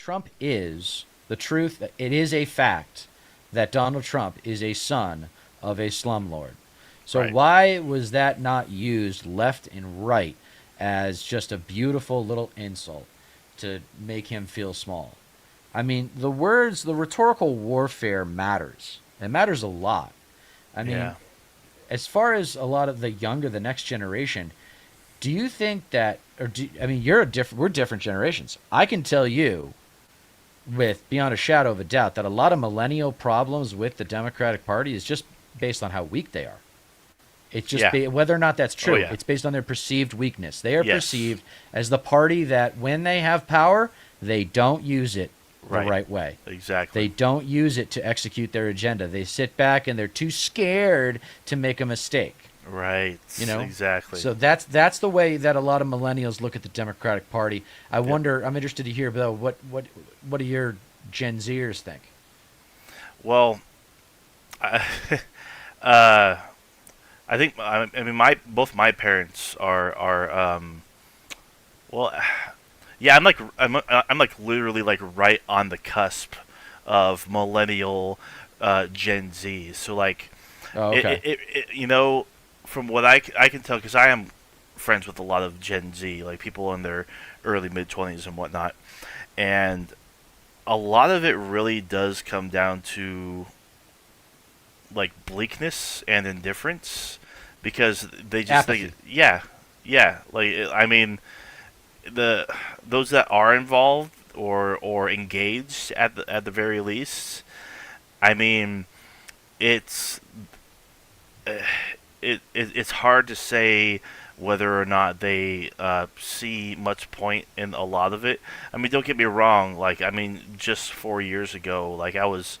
Trump is the truth. It is a fact that Donald Trump is a son of a slumlord. So Right. why was that not used left and right as just a beautiful little insult to make him feel small? I mean, the words, the rhetorical warfare matters. It matters a lot. I mean, Yeah. as far as a lot of the younger, the next generation, do you think that, I mean, we're different generations. I can tell you with beyond a shadow of a doubt that a lot of millennial problems with the Democratic Party is just based on how weak they are. It's just Yeah. whether or not that's Oh true. yeah. It's based on their perceived weakness. They are Yes. perceived as the party that, when they have power, they don't use it the Right. right way. Exactly. They don't use it to execute their agenda. They sit back and they're too scared to make a mistake. Right. You know, Exactly. so that's the way that a lot of millennials look at the Democratic Party. I Yep. wonder. I'm interested to hear though. What do your Gen Zers think? Well, I, uh, I think I mean my both my parents are well, yeah. I'm like literally like right on the cusp of millennial Gen Z. So like Oh, okay. you know, from what I can tell, because I am friends with a lot of Gen Z, like people in their early mid 20s and whatnot, and a lot of it really does come down to like bleakness and indifference, because they just think, Apathy. yeah, yeah, like I mean, the those that are involved or engaged at the very least, I mean, it's uh, it's hard to say whether or not they see much point in a lot of it. I mean, don't get me wrong. Like, I mean, just 4 years ago, like I was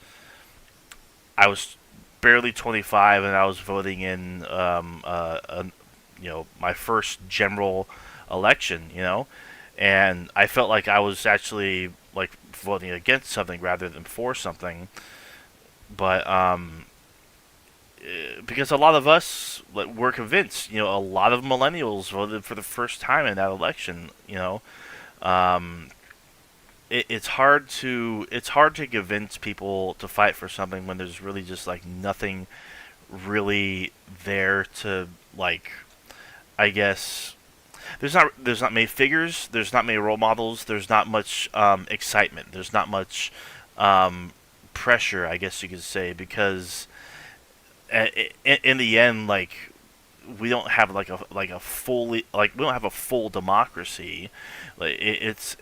barely 25 and I was voting in my first general election. And I felt like I was actually like voting against something rather than for something. But because a lot of us were convinced, a lot of millennials voted for the first time in that election. Um, it's hard to convince people to fight for something when there's really just like nothing really there to, like, I guess there's not many figures, there's not many role models, there's not much excitement, there's not much pressure, I guess you could say, because in the end, like, we don't have like a fully, like, we don't have a full democracy. Like, it's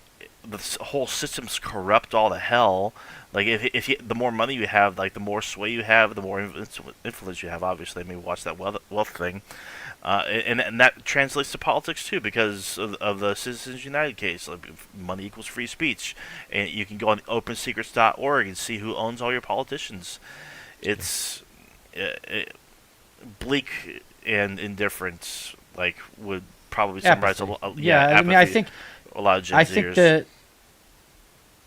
the whole system's corrupt all to hell. Like, the more money you have, like the more sway you have, the more influence you have. Obviously, I mean, watch that wealth thing, and that translates to politics too, because of the Citizens United case. Like, money equals free speech, and you can go on OpenSecrets.org and see who owns all your politicians. It's uh, bleak and indifference, like, would probably summarize a Apathy. lot. Yeah, Yeah, I mean, apathy. A lot of Gen I think Zers. that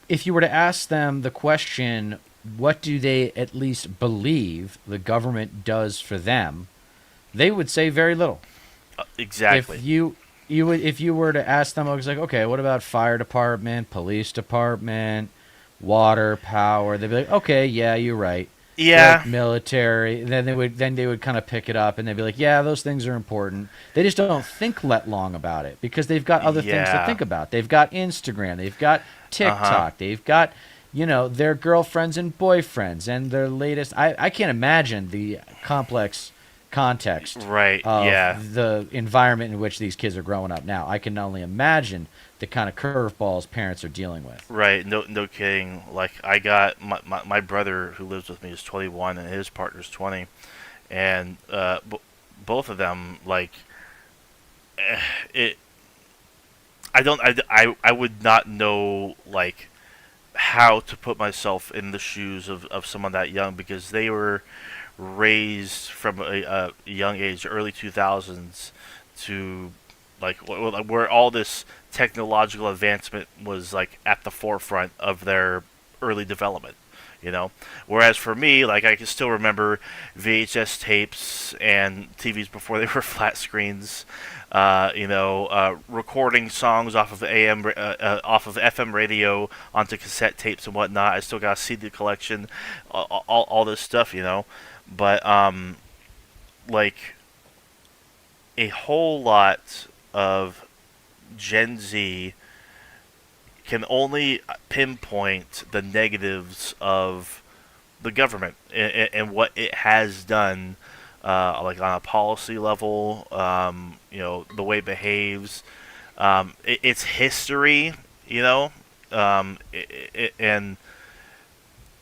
if you were to ask them the question, what do they at least believe the government does for them, they would say very little. If Exactly. if you were to ask them, I was like, okay, what about fire department, police department, water, power? They'd be like, okay, yeah, you're right. They're like Yeah. military. Then they would kind of pick it up and they'd be like, yeah, those things are important. They just don't think let long about it because they've got other things to Yeah. think about. They've got Instagram, they've got Uh huh. TikTok, they've got their girlfriends and boyfriends and their latest. I can't imagine the complex context Right. Yeah. of the environment in which these kids are growing up now. I can only imagine the kind of curveballs parents are dealing with. Right. No. No kidding. Like, I got my brother who lives with me is 21 and his partner's 20, and both of them, like, it. I don't. I would not know, like, how to put myself in the shoes of someone that young, because they were raised from a young age, early 2000s, to, like, where all this technological advancement was, like, at the forefront of their early development. you know. Whereas for me, like I can still remember VHS tapes and TVs before they were flat screens. Recording songs off of off of FM radio onto cassette tapes and whatnot. I still got a CD collection, all this stuff, you know. But like a whole lot of Gen Z can only pinpoint the negatives of the government and what it has done, like on a policy level, the way it behaves, its history, and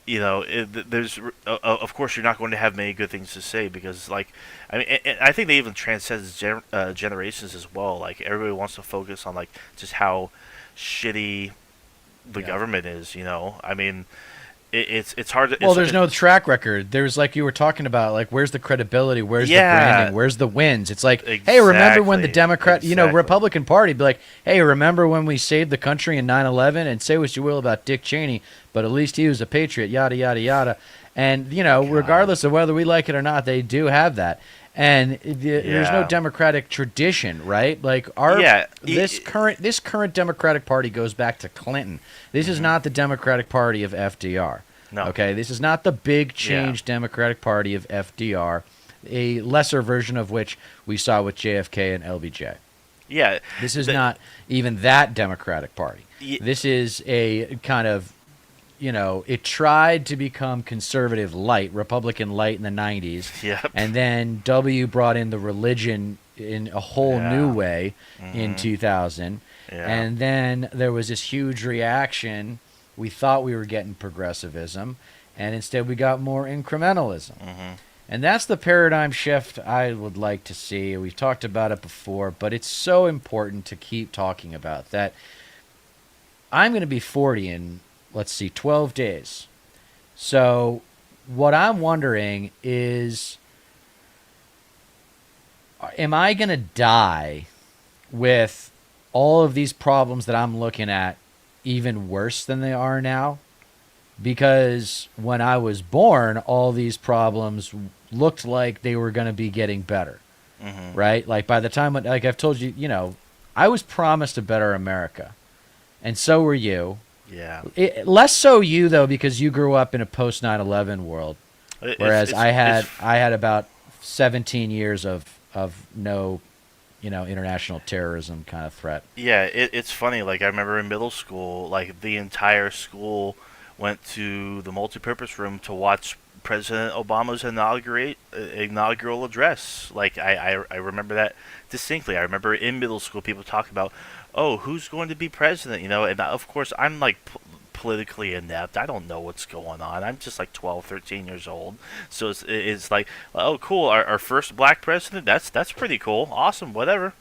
there's of course you're not going to have many good things to say because I think they even transcends generations as well. Like everybody wants to focus on like just how shitty the government is. I mean, it's hard to. Well, there's no track record. There's like you were talking about, like where's the credibility? Where's the branding? Where's the wins? It's like, hey, remember when the Republican Party be like, hey, remember when we saved the country in 9/11? And say what you will about Dick Cheney, but at least he was a patriot. Yada yada yada. And regardless of whether we like it or not, they do have that. And there's no democratic tradition, right? Like this current Democratic Party goes back to Clinton. This is not the Democratic Party of FDR. No. Okay, this is not the big change Democratic Party of FDR, a lesser version of which we saw with JFK and LBJ. Yeah, this is not even that Democratic Party. This is a kind of it tried to become conservative light, Republican light in the 90s. Yep. And then W brought in the religion in a whole new way in 2000. Yeah. And then there was this huge reaction. We thought we were getting progressivism, and instead we got more incrementalism. And that's the paradigm shift I would like to see. We've talked about it before, but it's so important to keep talking about that. I'm going to be 40 in 12 days. So what I'm wondering is, am I going to die with all of these problems that I'm looking at even worse than they are now? Because when I was born, all these problems looked like they were going to be getting better, right? Like by the time, like I've told you, I was promised a better America, and so were you. Yeah. Less so you though, because you grew up in a post 9/11 world, whereas I had about 17 years of no, international terrorism kind of threat. Yeah, it's funny. Like I remember in middle school, like the entire school went to the multipurpose room to watch President Obama's inaugural address. Like I remember that distinctly. I remember in middle school people talking about, oh, who's going to be president? And of course I'm like politically inept. I don't know what's going on. I'm just like 12, 13 years old. So it's like, oh, cool. Our first black president. That's pretty cool. Awesome. Whatever.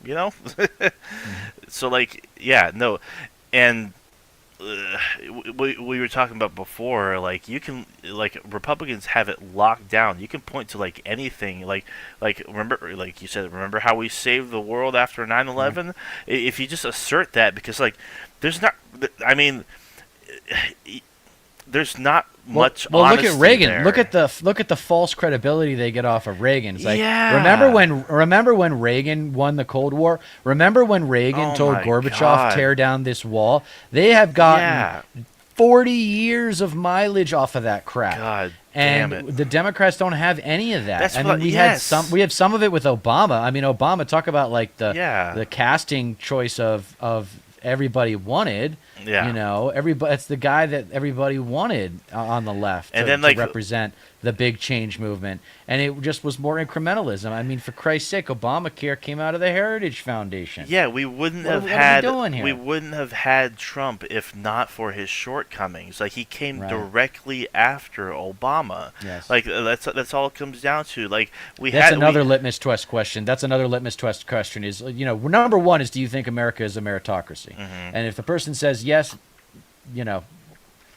So like, yeah, no, and. We were talking about before, like you can, like Republicans have it locked down. You can point to like anything, like remember, like you said, remember how we saved the world after 9/11? If you just assert that, because like there's not, I mean, there's not much. Well, look at Reagan. There. Look at the false credibility they get off of Reagan. It's like, remember when Reagan won the Cold War? Remember when Reagan told Gorbachev tear down this wall? They have gotten 40 years of mileage off of that crap. God and damn it. The Democrats don't have any of that. That's I mean, we have some of it with Obama. I mean, Obama, talk about like the casting choice of everybody wanted. Yeah. Everybody. It's the guy that everybody wanted on the left to represent the big change movement, and it just was more incrementalism. I mean, for Christ's sake, Obamacare came out of the Heritage Foundation. Yeah, we wouldn't have had Trump if not for his shortcomings. Like he came directly after Obama. Yes. Like that's all it comes down to. Like That's another litmus test question. Is number one is, do you think America is a meritocracy? And if the person says yes,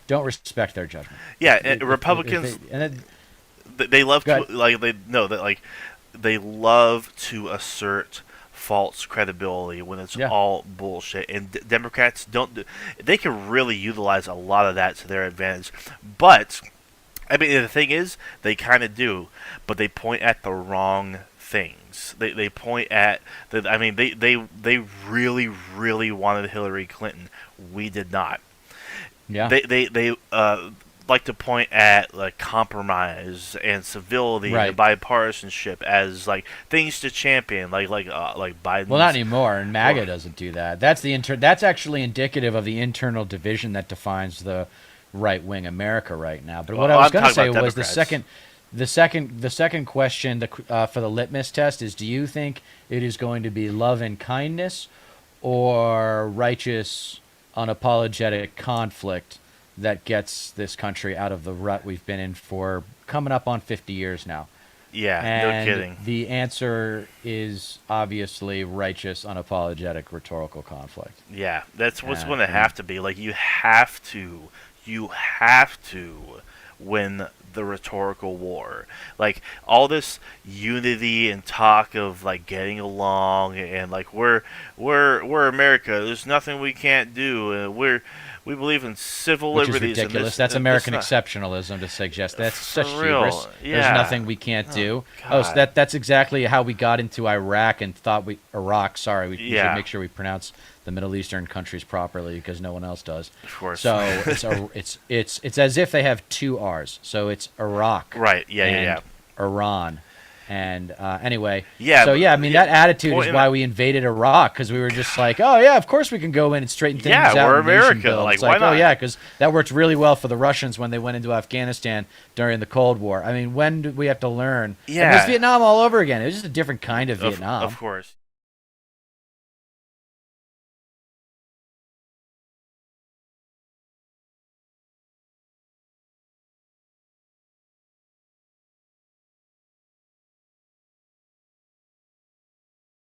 don't respect their judgment. Yeah, and Republicans. They love to they love to assert false credibility when it's all bullshit, and Democrats don't. They can really utilize a lot of that to their advantage, but I mean, the thing is, they kind of do, but they point at the wrong things. They point at the. I mean, they really really wanted Hillary Clinton. We did not. Yeah. They like to point at like compromise and civility and Right. bipartisanship as like things to champion, like Well, not Biden's. anymore, and Or, MAGA doesn't do that. That's actually indicative of the internal division that defines the right wing America right now. But what I well, was I'm going to talking say about was Democrats. the second question for the litmus test is: do you think it is going to be love and kindness, or righteous, unapologetic conflict that gets this country out of the rut we've been in for coming up on 50 years now? Yeah, no And kidding. the answer is obviously righteous, unapologetic, rhetorical conflict. Yeah, that's what's going to I mean, have to be. Like you have to win the rhetorical war. Like all this unity and talk of like getting along and like we're America. There's nothing we can't do. We believe in civil which is liberties ridiculous. That's and this American not exceptionalism to suggest that's such for hubris. real. There's Yeah. nothing we can't Oh do. Oh, so God. that's exactly how we got into Iraq and thought Iraq. Sorry, we should Yeah. make sure we pronounce the Middle Eastern countries properly because no one else does. Of course. So it's as if they have two R's. So it's Iraq Right. Yeah. Yeah. Yeah. and Iran. And anyway, Yeah. so But, yeah, I mean yeah. that attitude is Point. why we invaded Iraq because we were just like, oh yeah, of course we can go in and straighten things Yeah, out. we're and nation America. build. Like, It's why like, oh not? yeah, because that worked really well for the Russians when they went into Afghanistan during the Cold War. I mean, when did we have to learn? I mean, it's Yeah. Vietnam all over again. It was just a different kind of Of Vietnam. course.